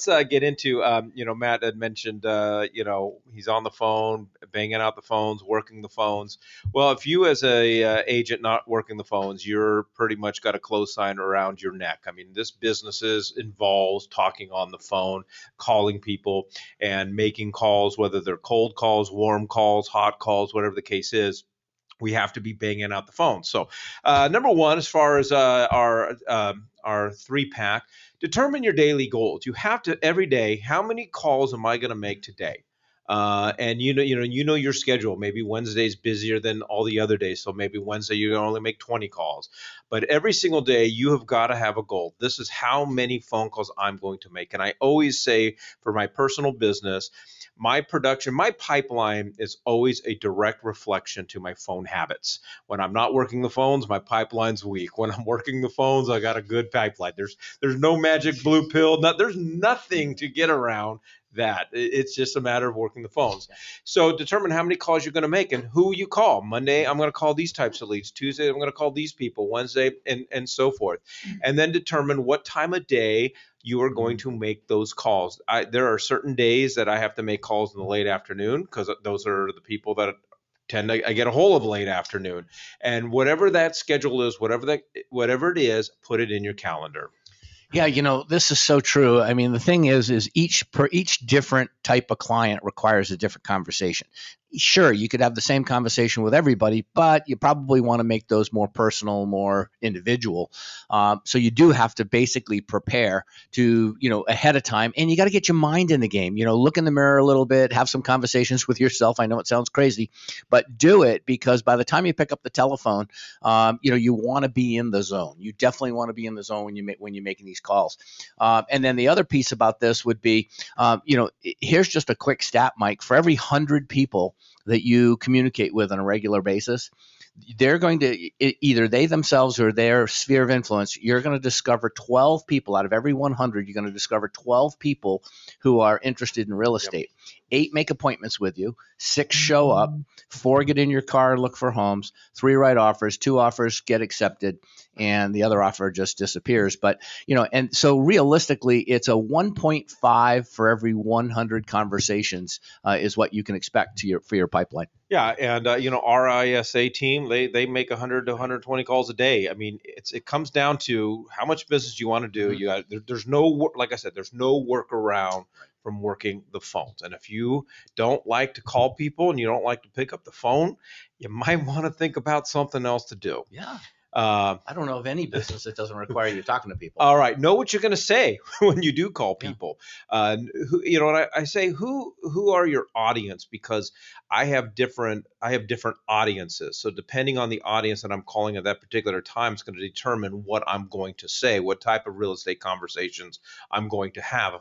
Let's get into, Matt had mentioned, he's on the phone, banging out the phones, working the phones. Well, if you as a agent not working the phones, you're pretty much got a close sign around your neck. I mean, this businesses involves talking on the phone, calling people, and making calls, whether they're cold calls, warm calls, hot calls, whatever the case is. We have to be banging out the phone. So, number one, as far as our three pack, determine your daily goals. You have to every day. How many calls am I going to make today? And you know your schedule. Maybe Wednesday's busier than all the other days, so maybe Wednesday you can only make 20 calls. But every single day you have got to have a goal. This is how many phone calls I'm going to make. And I always say for my personal business, my production, my pipeline is always a direct reflection to my phone habits. When I'm not working the phones, my pipeline's weak. When I'm working the phones, I got a good pipeline. There's no magic blue pill. There's nothing to get around that. It's just a matter of working the phones. So determine how many calls you're going to make and who you call. Monday, I'm going to call these types of leads. Tuesday, I'm going to call these people. Wednesday, and so forth. And then determine what time of day you are going to make those calls. There are certain days that I have to make calls in the late afternoon because those are the people that I get a hold of late afternoon. And whatever that schedule is, whatever it is, put it in your calendar. Yeah, this is so true. I mean, the thing is each different type of client requires a different conversation. Sure, you could have the same conversation with everybody, but you probably want to make those more personal, more individual. So you do have to basically prepare to, ahead of time, and you got to get your mind in the game. Look in the mirror a little bit, have some conversations with yourself. I know it sounds crazy, but do it, because by the time you pick up the telephone, you want to be in the zone. You definitely want to be in the zone when you're making these calls. And then the other piece about this would be, here's just a quick stat, Mike. For every 100 people that you communicate with on a regular basis, they're going to, either they themselves or their sphere of influence, you're going to discover 12 people out of every 100. You're going to discover 12 people who are interested in real estate. Yep. 8 make appointments with you, 6 show up, 4 get in your car and look for homes, 3 write offers, 2 offers get accepted, and the other offer just disappears. But, and so realistically, it's a 1.5 for every 100 conversations is what you can expect for your pipeline. Yeah, and our ISA team, they make 100 to 120 calls a day. I mean, it comes down to how much business you want to do. There's no, like I said, there's no workaround from working the phones. And if you don't like to call people and you don't like to pick up the phone, you might want to think about something else to do. Yeah. I don't know of any business that doesn't require you talking to people. All right. Know what you're going to say when you do call people. Yeah. I say, who are your audience? Because I have different audiences. So depending on the audience that I'm calling at that particular time, it's going to determine what I'm going to say, what type of real estate conversations I'm going to have.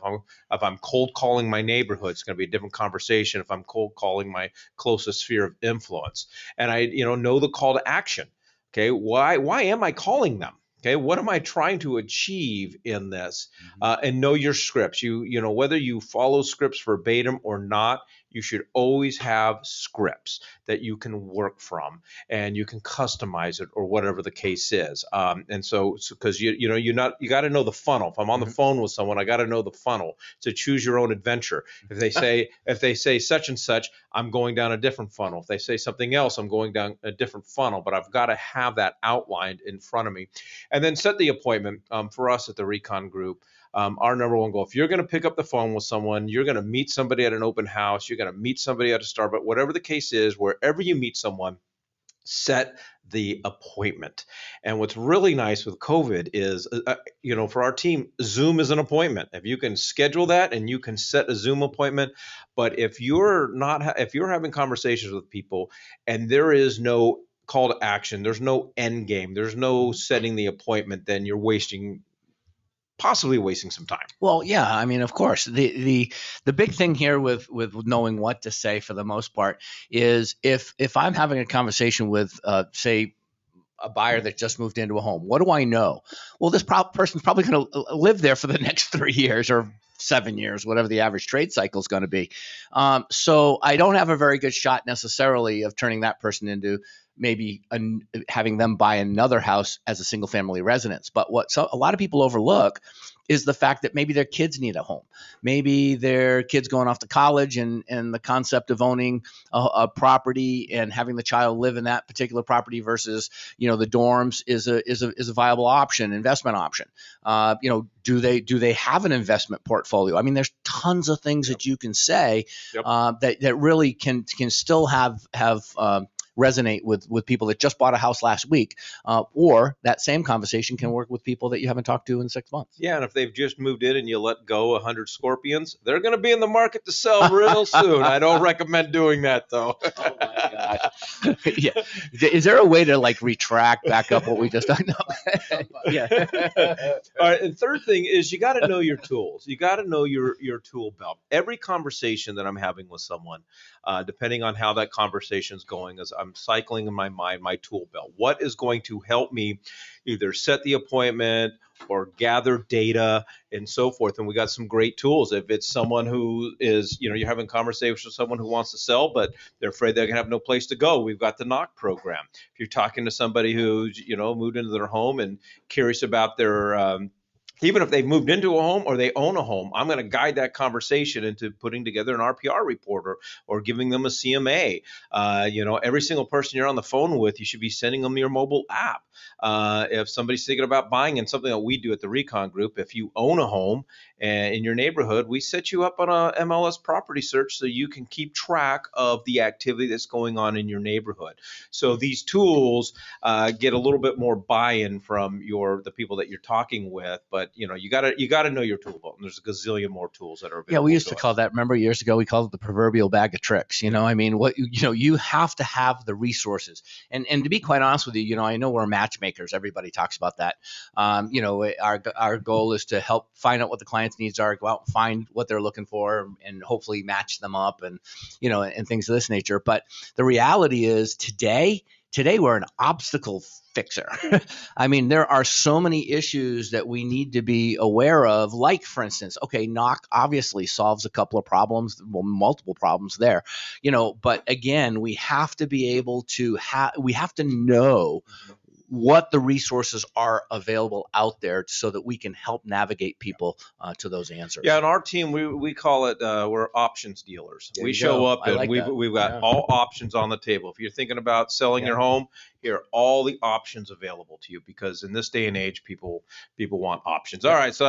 If I'm cold calling my neighborhood, it's going to be a different conversation. If I'm cold calling my closest sphere of influence, and I know the call to action. Okay, why am I calling them? Okay, what am I trying to achieve in this? And know your scripts. Whether you follow scripts verbatim or not, you should always have scripts that you can work from, and you can customize it or whatever the case is. And so because you got to know the funnel. If I'm on the phone with someone, I got to know the funnel. So choose your own adventure. If they say such and such, I'm going down a different funnel. If they say something else, I'm going down a different funnel. But I've got to have that outlined in front of me, and then set the appointment. For us at the Recon Group, our number one goal, if you're going to pick up the phone with someone, you're going to meet somebody at an open house, you're going to meet somebody at a Starbucks, whatever the case is, wherever you meet someone, set the appointment. And what's really nice with COVID is, for our team, Zoom is an appointment. If you can schedule that and you can set a Zoom appointment, but if you're having conversations with people and there is no call to action, there's no end game, there's no setting the appointment, then you're possibly wasting some time. Well, yeah, I mean, of course, the big thing here with knowing what to say for the most part is if I'm having a conversation with say a buyer that just moved into a home, what do I know? Well, this person's probably going to live there for the next 3 years or 7 years, whatever the average trade cycle is going to be. So I don't have a very good shot necessarily of turning that person into maybe having them buy another house as a single family residence. But what a lot of people overlook is the fact that maybe their kids need a home. Maybe their kids going off to college, and the concept of owning a property and having the child live in that particular property versus, the dorms is a viable option, investment option. Do they have an investment portfolio? I mean, there's tons of things that you can say that really can still have resonate with people that just bought a house last week, or that same conversation can work with people that you haven't talked to in 6 months. Yeah, and if they've just moved in and you let go 100 scorpions, they're going to be in the market to sell real soon. I don't recommend doing that, though. Oh my gosh. Yeah. Is there a way to retract back up what we just talked about? Yeah. All right. And third thing is you got to know your tools. You got to know your tool belt. Every conversation that I'm having with someone, depending on how that conversation is going, is I'm cycling in my mind my tool belt. What is going to help me either set the appointment or gather data and so forth? And we got some great tools. If it's someone who is, you're having conversations with someone who wants to sell, but they're afraid they're gonna have no place to go, we've got the knock program. If you're talking to somebody who's, moved into their home and curious about their even if they've moved into a home or they own a home, I'm going to guide that conversation into putting together an RPR report or giving them a CMA. Every single person you're on the phone with, you should be sending them your mobile app. If somebody's thinking about buying, and something that we do at the Recon Group, if you own a home in your neighborhood, we set you up on a MLS property search so you can keep track of the activity that's going on in your neighborhood. So these tools get a little bit more buy-in from the people that you're talking with, but you got to know your tool belt, and there's a gazillion more tools that are available. Yeah, we used to call that, remember years ago, we called it the proverbial bag of tricks. I mean, you have to have the resources. And to be quite honest with you, I know we're matchmakers. Everybody talks about that. Our goal is to help find out what the client's needs are, go out and find what they're looking for, and hopefully match them up, and and things of this nature. But the reality is today we're an obstacle fixer. I mean, there are so many issues that we need to be aware of. Like, for instance, knock obviously solves a couple of problems, multiple problems there, but again, we have to be able to we have to know what the resources are available out there so that we can help navigate people to those answers. Yeah, and our team, we call it, we're options dealers. We show up and we've got all options on the table. If you're thinking about selling your home, here are all the options available to you, because in this day and age, people want options. All right, so